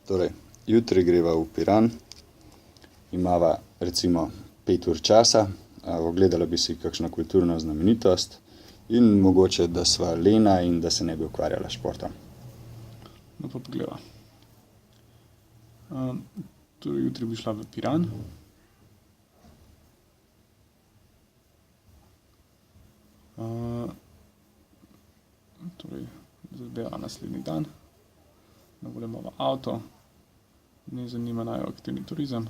Torej, jutri greva v Piran, imava recimo 5 ur časa, ogledala bi si kakšno kulturno znamenitost in mogoče, da sva lena in da se ne bi ukvarjala s športom. No, pa pogleda. Torej, jutri bi šla v Piran. Torej, zadeva naslednji dan. Na voljo imamo avto. Me zanima naj aktivni turizem.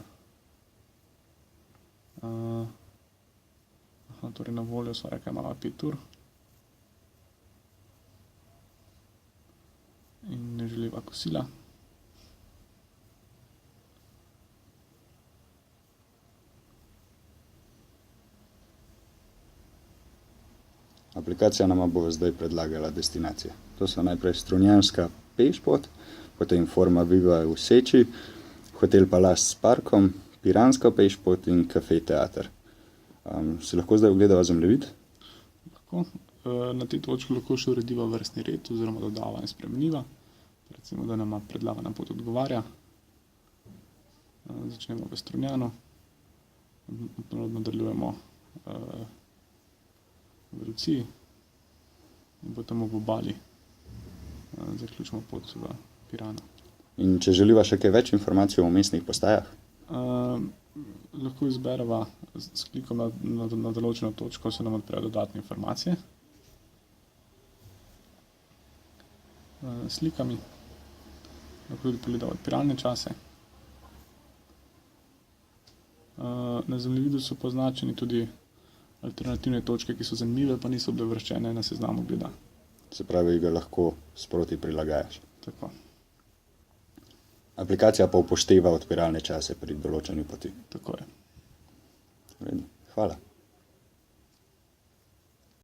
Torej, na voljo sva rekla, imamo 5 ur. In ne želiva kosila. Aplikacija nama bo zdaj predlagala destinacije. To so najprej Strunjanska pešpot, potem Forma Viva v Seči, Hotel Palace s parkom, Piranska pešpot in Kafe Teater. Si lahko zdaj ogledava zemljevid? Lahko. Na tej točki lahko še urediva vrstni red oziroma dodava in spremeniva. Recimo, da nama predlagana pot odgovarja. Začnemo v Strunjanu. Nadaljujemo v Luciji in potem v Obali zaključimo pot v Piranu. In če želiva še kaj več informacij o mestnih postajah? Lahko izbereva s klikom na določeno točko, se nam odprejo dodatne informacije. Slikami. Lahko tudi pogledava odpiralne čase. Na zemljevidu so poznačeni tudi alternativne točke, ki so zanimive, pa niso bile uvrščene na seznam ogleda. Se pravi, ga lahko sproti prilagajaš. Tako. Aplikacija pa upošteva odpiralne čase pri določanju poti. Tako je. Hvala.